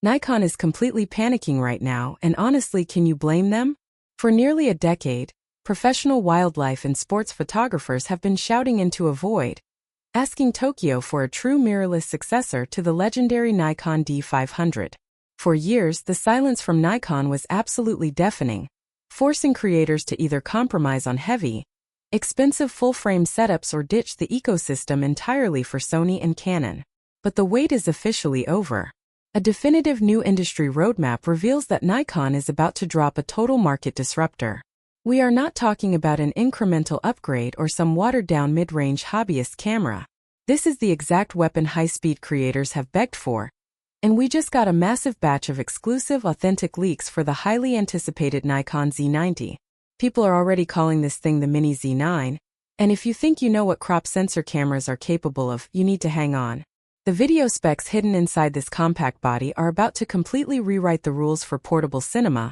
Nikon is completely panicking right now, and honestly, can you blame them? For nearly a decade, professional wildlife and sports photographers have been shouting into a void, asking Tokyo for a true mirrorless successor to the legendary Nikon D500. For years, the silence from Nikon was absolutely deafening, forcing creators to either compromise on heavy, expensive full-frame setups or ditch the ecosystem entirely for Sony and Canon. But the wait is officially over. A definitive new industry roadmap reveals that Nikon is about to drop a total market disruptor. We are not talking about an incremental upgrade or some watered-down mid-range hobbyist camera. This is the exact weapon high-speed creators have begged for. And we just got a massive batch of exclusive, authentic leaks for the highly anticipated Nikon Z90. People are already calling this thing the Mini Z9, and if you think you know what crop sensor cameras are capable of, you need to hang on. The video specs hidden inside this compact body are about to completely rewrite the rules for portable cinema,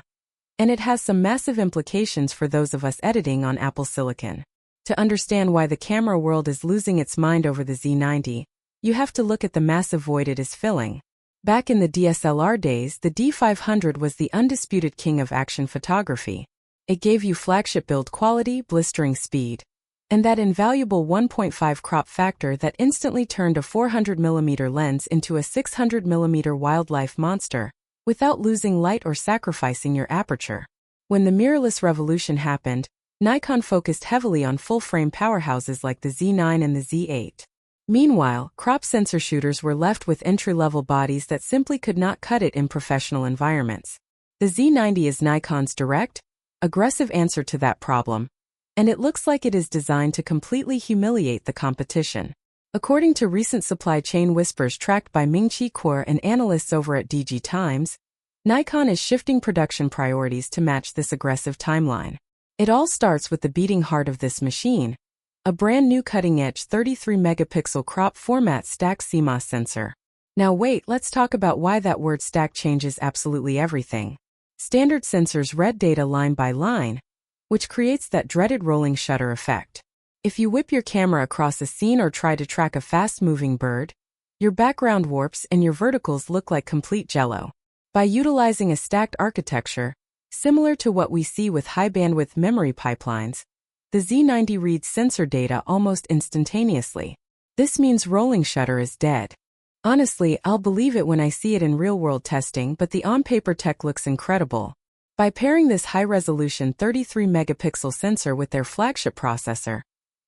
and it has some massive implications for those of us editing on Apple Silicon. To understand why the camera world is losing its mind over the Z90, you have to look at the massive void it is filling. Back in the DSLR days, the D500 was the undisputed king of action photography. It gave you flagship build quality, blistering speed, and that invaluable 1.5 crop factor that instantly turned a 400mm lens into a 600mm wildlife monster, without losing light or sacrificing your aperture. When the mirrorless revolution happened, Nikon focused heavily on full-frame powerhouses like the Z9 and the Z8. Meanwhile, crop sensor shooters were left with entry-level bodies that simply could not cut it in professional environments. The Z90 is Nikon's direct, aggressive answer to that problem, and it looks like it is designed to completely humiliate the competition. According to recent supply chain whispers tracked by Ming-Chi Kuo and analysts over at DG Times, Nikon is shifting production priorities to match this aggressive timeline. It all starts with the beating heart of this machine, a brand new cutting-edge 33-megapixel crop format stack CMOS sensor. Now wait, let's talk about why that word stack changes absolutely everything. Standard sensors read data line by line, which creates that dreaded rolling shutter effect. If you whip your camera across a scene or try to track a fast-moving bird, your background warps and your verticals look like complete jello. By utilizing a stacked architecture, similar to what we see with high-bandwidth memory pipelines, the Z90 reads sensor data almost instantaneously. This means rolling shutter is dead. Honestly, I'll believe it when I see it in real-world testing, but the on-paper tech looks incredible. By pairing this high-resolution 33-megapixel sensor with their flagship processor,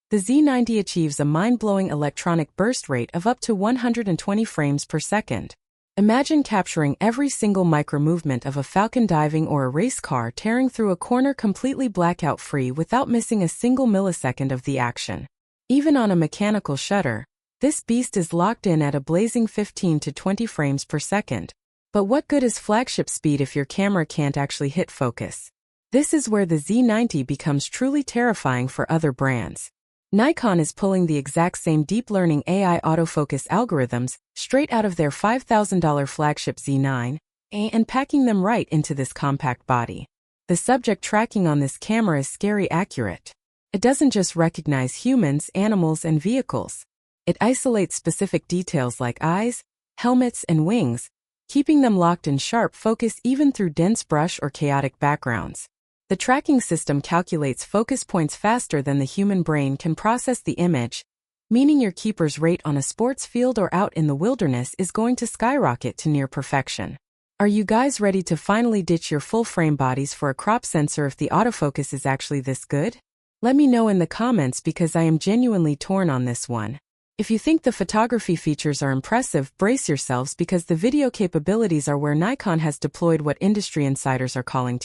the Z90 achieves a mind-blowing electronic burst rate of up to 120 frames per second. Imagine capturing every single micro-movement of a falcon diving or a race car tearing through a corner completely blackout-free without missing a single millisecond of the action. Even on a mechanical shutter, this beast is locked in at a blazing 15 to 20 frames per second. But what good is flagship speed if your camera can't actually hit focus? This is where the Z90 becomes truly terrifying for other brands. Nikon is pulling the exact same deep learning AI autofocus algorithms straight out of their $5,000 flagship Z9 and packing them right into this compact body. The subject tracking on this camera is scary accurate. It doesn't just recognize humans, animals, and vehicles. It isolates specific details like eyes, helmets, and wings, keeping them locked in sharp focus even through dense brush or chaotic backgrounds. The tracking system calculates focus points faster than the human brain can process the image, meaning your keeper's rate on a sports field or out in the wilderness is going to skyrocket to near perfection. Are you guys ready to finally ditch your full-frame bodies for a crop sensor if the autofocus is actually this good? Let me know in the comments because I am genuinely torn on this one. If you think the photography features are impressive, brace yourselves because the video capabilities are where Nikon has deployed what industry insiders are calling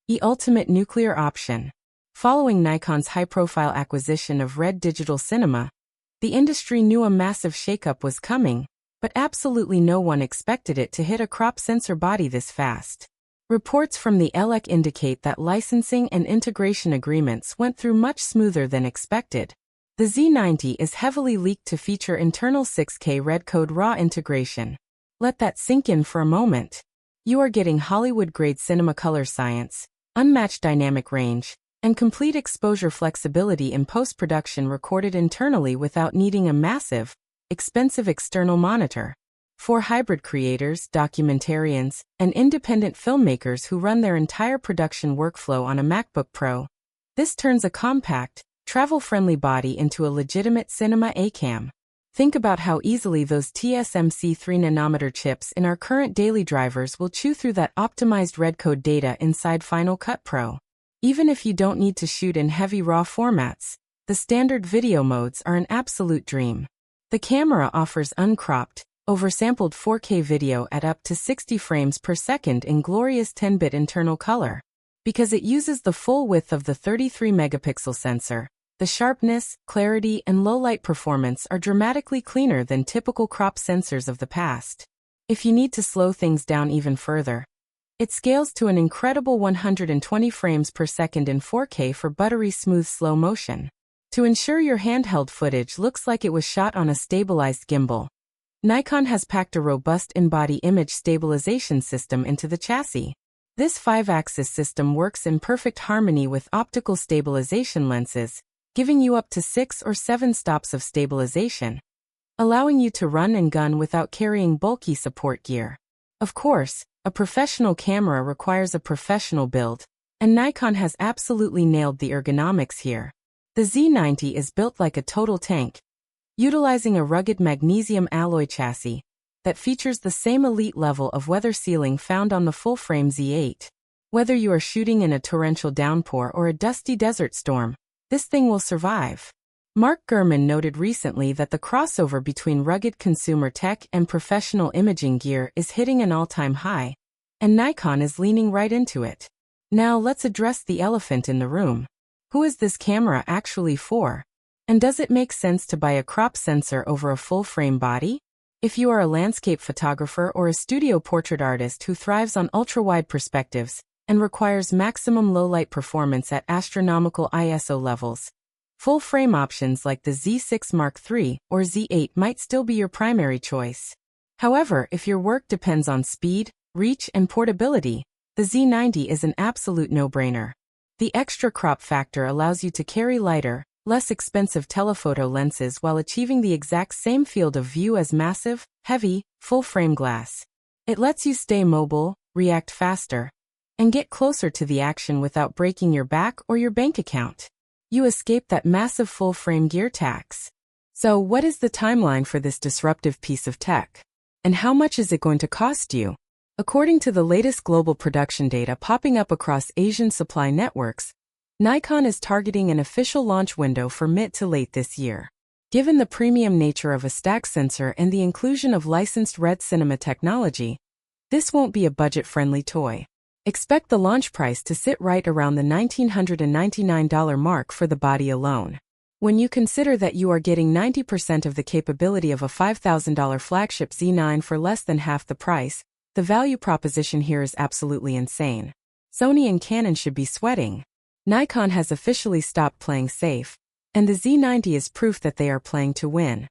the ultimate nuclear option. Following Nikon's high-profile acquisition of Red Digital Cinema, the industry knew a massive shakeup was coming, but absolutely no one expected it to hit a crop sensor body this fast. Reports from the ELEC indicate that licensing and integration agreements went through much smoother than expected. The Z90 is heavily leaked to feature internal 6K REDCODE RAW integration. Let that sink in for a moment. You are getting Hollywood-grade cinema color science, unmatched dynamic range, and complete exposure flexibility in post-production recorded internally without needing a massive, expensive external monitor. For hybrid creators, documentarians, and independent filmmakers who run their entire production workflow on a MacBook Pro, this turns a compact, travel-friendly body into a legitimate cinema A-cam. Think about how easily those TSMC 3nm chips in our current daily drivers will chew through that optimized REDCODE data inside Final Cut Pro. Even if you don't need to shoot in heavy RAW formats, the standard video modes are an absolute dream. The camera offers uncropped, oversampled 4K video at up to 60 frames per second in glorious 10-bit internal color. Because it uses the full width of the 33-megapixel sensor, the sharpness, clarity, and low-light performance are dramatically cleaner than typical crop sensors of the past. If you need to slow things down even further, it scales to an incredible 120 frames per second in 4K for buttery smooth slow motion. To ensure your handheld footage looks like it was shot on a stabilized gimbal, Nikon has packed a robust in-body image stabilization system into the chassis. This 5-axis system works in perfect harmony with optical stabilization lenses, giving you up to 6 or 7 stops of stabilization, allowing you to run and gun without carrying bulky support gear. Of course, a professional camera requires a professional build, and Nikon has absolutely nailed the ergonomics here. The Z90 is built like a total tank, utilizing a rugged magnesium alloy chassis that features the same elite level of weather sealing found on the full-frame Z8. Whether you are shooting in a torrential downpour or a dusty desert storm, this thing will survive. Mark Gurman noted recently that the crossover between rugged consumer tech and professional imaging gear is hitting an all-time high, and Nikon is leaning right into it. Now let's address the elephant in the room. Who is this camera actually for? And does it make sense to buy a crop sensor over a full-frame body? If you are a landscape photographer or a studio portrait artist who thrives on ultra-wide perspectives and requires maximum low-light performance at astronomical ISO levels, full-frame options like the Z6 Mark III or Z8 might still be your primary choice. However, if your work depends on speed, reach, and portability, the Z90 is an absolute no-brainer. The extra crop factor allows you to carry lighter, less expensive telephoto lenses while achieving the exact same field of view as massive, heavy, full-frame glass. It lets you stay mobile, react faster, and get closer to the action without breaking your back or your bank account. You escape that massive full-frame gear tax. So what is the timeline for this disruptive piece of tech? And how much is it going to cost you? According to the latest global production data popping up across Asian supply networks, Nikon is targeting an official launch window for mid to late this year. Given the premium nature of a stack sensor and the inclusion of licensed Red Cinema technology, this won't be a budget-friendly toy. Expect the launch price to sit right around the $1,999 mark for the body alone. When you consider that you are getting 90% of the capability of a $5,000 flagship Z9 for less than half the price, the value proposition here is absolutely insane. Sony and Canon should be sweating. Nikon has officially stopped playing safe, and the Z90 is proof that they are playing to win.